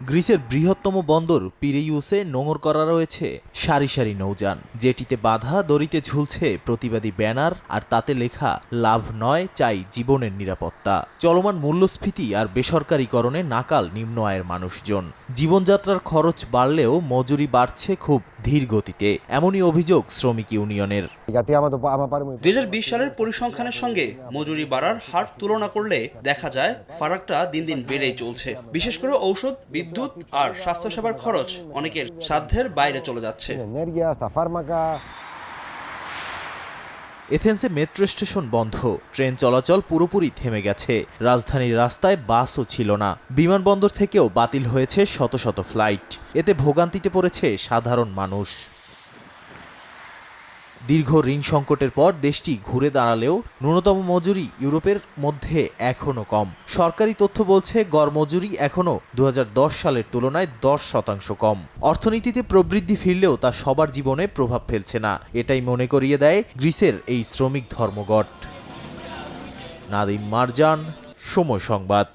গ্রিসের বৃহত্তম বন্দর পিরেইউসে নোঙর করা রয়েছে সারি সারি নৌযান, যেটিতে বাঁধা দড়িতে ঝুলছে প্রতিবাদী ব্যানার আর তাতে লেখা লাভ নয়, চাই জীবনের নিরাপত্তা। চলমান মূল্যস্ফীতি আর বেসরকারীকরণে নাকাল নিম্ন আয়ের মানুষজন। জীবনযাত্রার খরচ বাড়লেও মজুরি বাড়ছে খুব ধীর গতিতে, এমনই অভিযোগ শ্রমিক ইউনিয়নের। 2020 সালের পরিসংখ্যানের সঙ্গে মজুরি বাড়ার হার তুলনা করলে দেখা যায় ফারাকটা দিন দিন বেড়েই চলছে। বিশেষ করে ঔষধ, বিদ্যুৎ আর স্বাস্থ্যসেবার খরচ অনেকের সাধ্যের বাইরে চলে যাচ্ছে। এথেন্সে মেট্রো স্টেশন বন্ধ, ট্রেন চলাচল পুরোপুরি থেমে গেছে। রাজধানীর রাস্তায় বাসও ছিল না। বিমানবন্দর থেকেও বাতিল হয়েছে শত শত ফ্লাইট। এতে ভোগান্তিতে পড়েছে সাধারণ মানুষ। দীর্ঘ ঋণ সংকটের পর দেশটি ঘুরে দাঁড়ালেও ন্যূনতম মজুরি ইউরোপের মধ্যে এখনও কম। সরকারি তথ্য বলছে গড় মজুরি এখনও 2010 সালের তুলনায় 10% কম। অর্থনীতিতে প্রবৃদ্ধি ফিরলেও তা সবার জীবনে প্রভাব ফেলছে না, এটাই মনে করিয়ে দেয় গ্রিসের এই শ্রমিক ধর্মঘট। নাদিম মারজান, সময় সংবাদ।